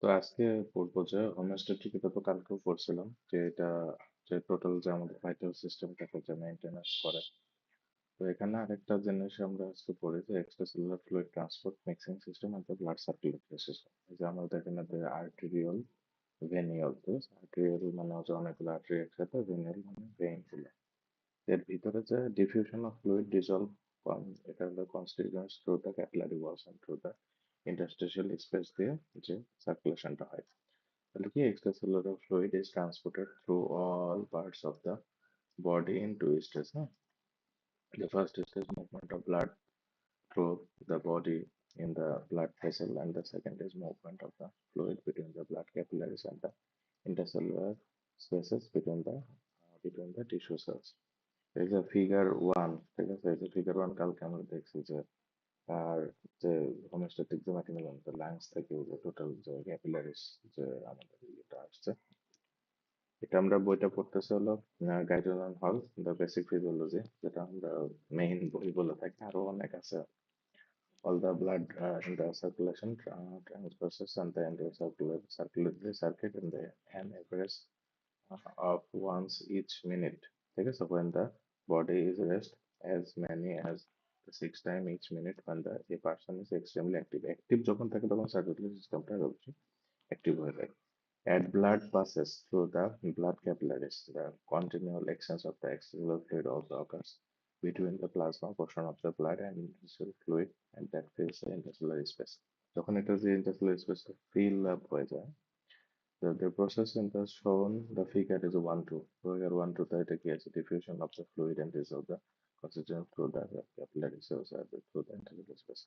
তো আজকে পড়বো যে হোমিওস্ট্যাটিক, এটা তো কালকেও পড়ছিলাম যে এটা যে টোটাল যে আমাদের ভাইটাল সিস্টেমটাকে যে মেনটেনেন্স করে। তো এখানে আরেকটা জিনিস আমরা আজকে পড়ি যে extracellular fluid transport mixing system and the blood circulatory system. এই যে আমাদের এখানে আর্টেরিয়াল ভেনিয়াল, তো আর্টেরিয়াল মানে হচ্ছে অনেকগুলো আর্টারি একসাথে, ভেনিয়াল মানে ভেইন গুলো। এর ভিতরে যে ডিফিউশন অফ ফ্লুইড ডিজলভ, এটা হলো constituents through the capillary walls and through the interstitial space দিয়ে যে সার্কুলেশনটা হয়। তাহলে কি extracellular fluid is transported through all parts of the body in two stages, huh? The first stage movement of blood through the body in the blood vessel, and the second is movement of the fluid between the blood capillaries and the intercellular spaces between the tissue cells. There is a figure one, ঠিক আছে? এই যে figure one কালকে আমরা দেখছি যে আর যে homeostatic যে মেকানিজম, the lungs থেকে যে টোটাল যে ক্যাপিলারিস যে আমাদের ইয়েটা আসছে, এটা আমরা বইটা পড়তেছি হলো গাইডোনাল হল দ্য বেসিক ফিজিওলজি, যেটা আমরা মেইন বই বলে থাকি, আরো অনেক আছে। All the blood in the circulation transverses and the circulatory circuit in the an average of once each minute. ঠিক আছে? When the body is rest, as many as 6 times each minute when a person is extremely active. Active যখন থাকে তখন circulatory systemটা অবশ্যই active হয়ে যায়. As blood passes through the blood capillaries, the continual exchange of the extracellular fluid also occurs between the plasma portion of the blood and interstitial fluid, and that fills the intercellular space. যখন এটা যে intercellular space fill up হয়ে যায়, the process in the shown the figure is 1-2. Figure 1-2 তে এটা কি আছে? Diffusion of the fluid and dissolve the constituent through the capillary cells or through the intercellular space.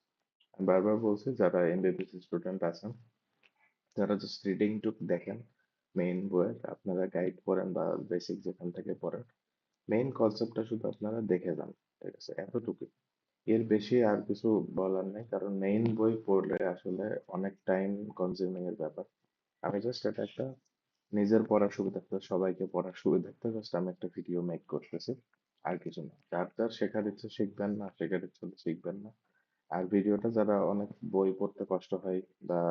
আমি বারবার বলছি, যারা এমবিবিএস স্টুডেন্ট আছেন তারা জাস্ট রিডিং টুক দেখেন মেইন বইয়ে, আপনারা গাইড পড়েন বা বেসিক যেখান থেকে পড়েন, মেইন কনসেপ্টটা শুধু আপনারা দেখে যান। ঠিক আছে? এতটুকুই, এর বেশি আর কিছু বলার নেই, কারণ মেইন বই পড়লে আসলে অনেক টাইম কনজিউমিং এর ব্যাপার। আমি জাস্ট এটা একটা নিজের পড়ার সুবিধার্থে, সবাইকে পড়ার সুবিধার্থে জাস্ট আমি একটা ভিডিও মেক করতেছি, আর কিছু না। যার যার শেখার ইচ্ছে শিখবেন, না শেখার ইচ্ছে হলে শিখবেন না। আর ভিডিওটা যারা অনেক বই পড়তে কষ্ট হয় বা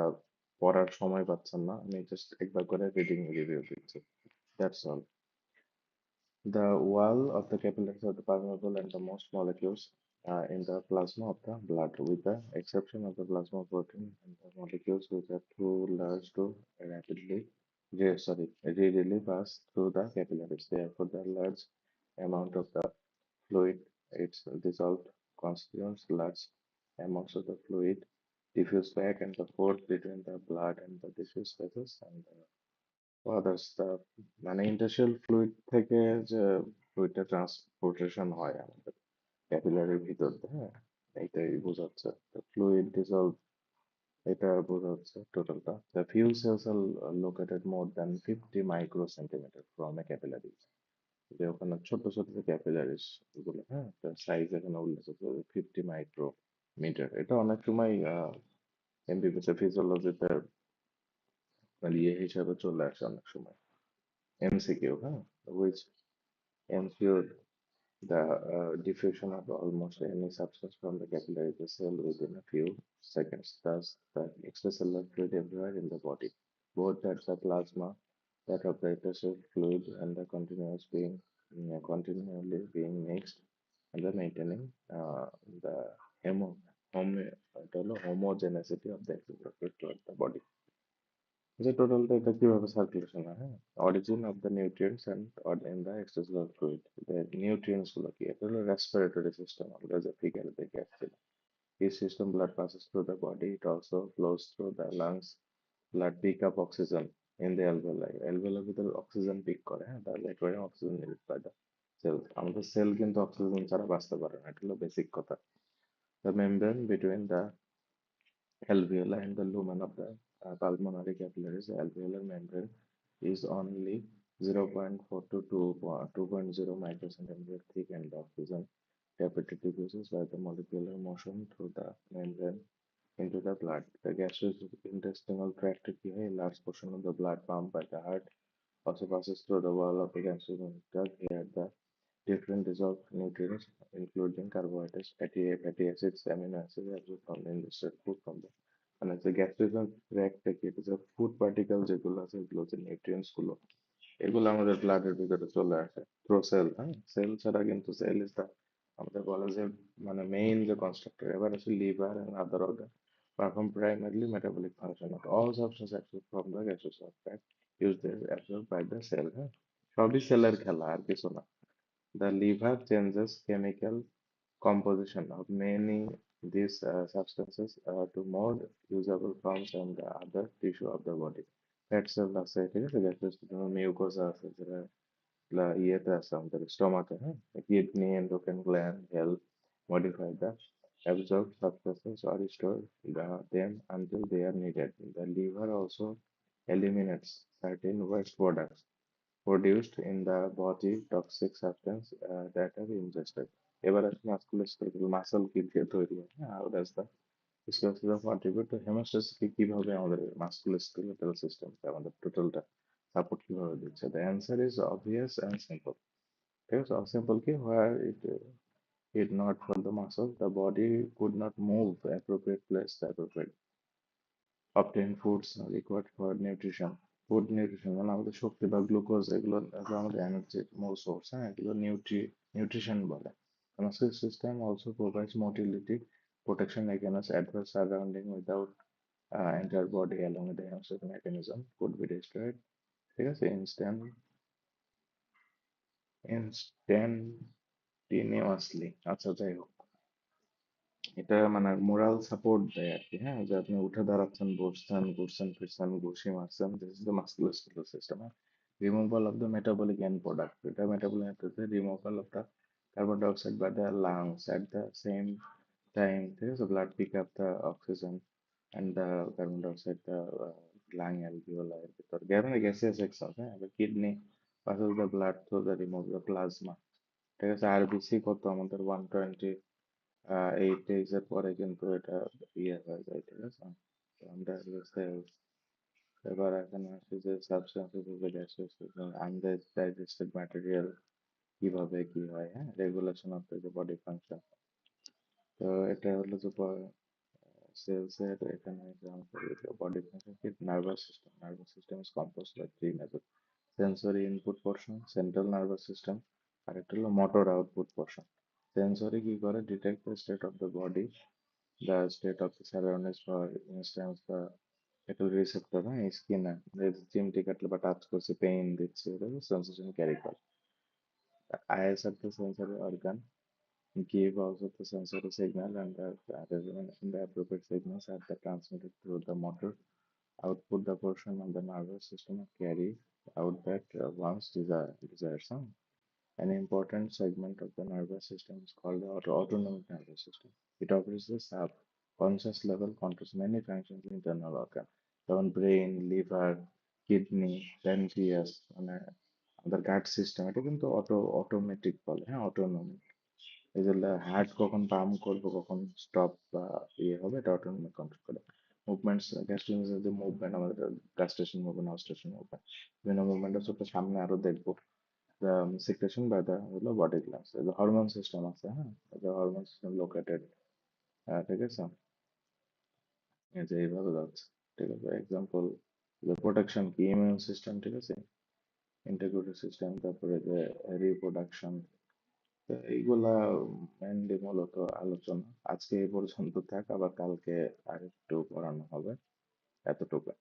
পড়ার সময় পাচ্ছেন না, আমি জাস্ট একবার করে রিডিং রিভিউ দিচ্ছি, that's all. The wall of the capillaries are permeable and the most molecules in the plasma of the blood, with the exception of the plasma protein and the molecules which are too large to readily pass through the capillaries. Therefore, the large amount of the fluid it's dissolved constitutes large amounts of the fluid diffuse back and the forth between the blood and the tissue spaces and others তা, মানে interstitial fluid থেকে যে ফ্লুইডটা transportation হয় আমাদের ক্যাপিলারির ভিতর দিয়ে, হ্যাঁ, এইটাই বোঝাচ্ছে ফ্লুইড ডিজলভ, এটা বোঝাচ্ছে টোটালটা। The few cells are located more than 50 micro centimetre from a capillary, যে ওখানে ছোট ছোট যে ক্যাপিলারিস গুলো, হ্যাঁ, তার সাইজ এখানে উল্লেখ আছে 50 মাইক্রো মিটার। এটা অনেক সময় এমবিবিএস ফিজিওলজিতে মানে ইয়ে হিসাবে চলে আসে অনেক সময়, এমসিকিউ, হ্যাঁ, which ensure the diffusion of almost any substance from the capillary cell within a few seconds. Thus, the extracellular fluid everywhere in the body, both that the plasma, that of the interstitial fluid, and the continually being mixed and the maintaining the homo, homogeneity of the extracellular fluid throughout the body. যে টোটালটা এটা কিভাবে circulation হয়, হ্যাঁ, origin of the nutrients and in the extracellular fluid. Nutrients গুলো কি? এটা হলো রেসপিরেটরি সিস্টেম, আমরা যে ফিগারে দেখে আসছিলাম। This system blood passes through the body. It also flows through the lungs. Blood pick up oxygen in the alveoli. Alveoli ভিতরে oxygen pick করে, হ্যাঁ, তাহলে একেবারে oxygen needed by the cell. আমাদের সেল কিন্তু অক্সিজেন ছাড়া বাঁচতে পারে না, এটা হলো বেসিক কথা। The membrane between the alveoli and the lumen of the pulmonary capillaries. The alveolar membrane is only 0.4 to 2.0 microcentimeter thick, and the oxygen rapidly diffuses by the molecular motion through the membrane into the blood. The gastrointestinal tract, a large portion of the blood pumped by the heart, also passes through the wall of the gastrointestinal tract. Here, the different dissolved nutrients, including carbohydrates, fatty acids, amino acids, absorbed from the ingested food from the আছে gastric ট্র্যাক্টে কি, এটা যে food particle যেগুলো আছে, এগুলো যে nutrients গুলো, এগুলো আমাদের ব্লাডের ভিতরে চলে আসে থ্রো সেল। হ্যাঁ, সেল ছাড়া কিন্তু সেল ইজ দা, আমাদের বলে যে মানে মেইন যে কনস্ট্রাক্টর। এবার আছে liver and other organ perform primarily metabolic function. Not all substances extract from the gaseous fat used there absorbed by the cell. হ্যাঁ, সবই সেলের খেলা, আর কিছু না। The liver changes chemical composition of many these substances to more usable forms and the other tissue of the body. Fat cell আছে, ঠিক আছে, gaseous mucosa আছে, যেটা ইয়েতে আছে আমাদের স্টমাকে। হ্যাঁ, kidney, endocrine gland help modify the absorbed substances or store them until they are needed. The liver also eliminates certain waste products produced in the body, toxic substance that are ingested. এবার আসলে musculoskeletal muscle কি দিয়ে তৈরি হয়? হ্যাঁ, how does the skeletal contribute to hemostasis? কিভাবে আমাদের musculoskeletal system, আমাদের টোটালটা সাপোর্ট কিভাবে দিচ্ছে? The answer is obvious and simple. ঠিক আছে, simple কি, where it not for the muscle, the body could not move the appropriate place, the appropriate obtain foods are required for nutrition. Food nutrition মানে আমাদের শক্তি বা glucose, এগুলো এগুলো আমাদের এনার্জির মূল সোর্স। হ্যাঁ, এগুলো নিউট্রিশন বলে। Muscle system also provides motility, protection against adverse surrounding without entire body along with the hemostatic mechanism could be destroyed. ঠিক আছে, ইনস্ট্যান্টিনিয়াসলি। আচ্ছা, যাই হোক, এটা মানে মোরাল সাপোর্ট দেয় আর কি। হ্যাঁ, যে আপনি উঠে দাঁড়াচ্ছেন, বসছেন, ঘুরছেন ফিরছেন, ঘুষি মারছেন, this is the musculoskeletal system. Removal of the metabolic end product, এটা metabolic removal of the carbon dioxide by the lungs at the same time. ঠিক আছে, blood pick up the oxygen and the carbon dioxide, the lung alveoli এর ভিতর gaseous section. হ্যাঁ, kidney passes the blood through the remove the plasma। ঠিক আছে, RBC কত আমাদের 120 8 days এর পরে কিন্তু এটা ইয়ে হয়ে যায়। ঠিক আছে, তো আমরা cells, এবার এখানে আসে যে substances of the gases undigested material কিভাবে কি হয়। হ্যাঁ, regulation of the body function. তো এটা হলো যে সেলস এর এখানে বডি ফাংশন কি, nervous system is composed by three major sensory input portion, central nervous system, আর একটা হলো মোটর আউটপুট পোর্শন। সেন্সরি কি করে, detect the state of the body, the state of the surroundings, for instance the একটু receptor, হ্যাঁ, স্কিনে চিমটি কাটলে বা টাচ করছে পেইন দিচ্ছে, এটা সেন্সেশন ক্যারি করে। Eyes are the sensory organ give also the sensory signal, and the appropriate signals are the transmitted through the motor output, the portion of the nervous system carry out that one's desires. Huh? An important segment of the nervous system is called the autonomic nervous system. It operates the subconscious level, controls many functions in internal organ, যেমন brain, liver, kidney, pancreas, মানে আমাদের গাট system, এটা কিন্তু automatic বলে। হ্যাঁ, autonomic. এই যে heart কখন পাম্প করবো, কখন স্টপ বা ইয়ে হবে, এটা অটোনমিক কন্ট্রোল করে। মুভমেন্টস, গ্যাস্ট্রিক যে মুভমেন্ট, আমাদের গাস্টেশন মুভমেন্ট, অস্টেশন মুভমেন্ট, বিভিন্ন মুভমেন্ট আছে, ওটা সামনে আরো দেখবো। the secretion by the হলো body glands, the hormone system আছে। হ্যাঁ, the hormone system located, ঠিক আছে, এই যে এইভাবে যাচ্ছে। ঠিক আছে, এক্সাম্পল, the protection কি, ইমিউন সিস্টেম, ঠিক আছে, ইন্টিগ্রেটেড সিস্টেম, তারপরে যে রিপ্রোডাকশন। তো এইগুলা মেনলি মূলত আলোচনা। আজকে এই পর্যন্ত থাক, আবার কালকে আরেকটু পড়ানো হবে। এতটুকু।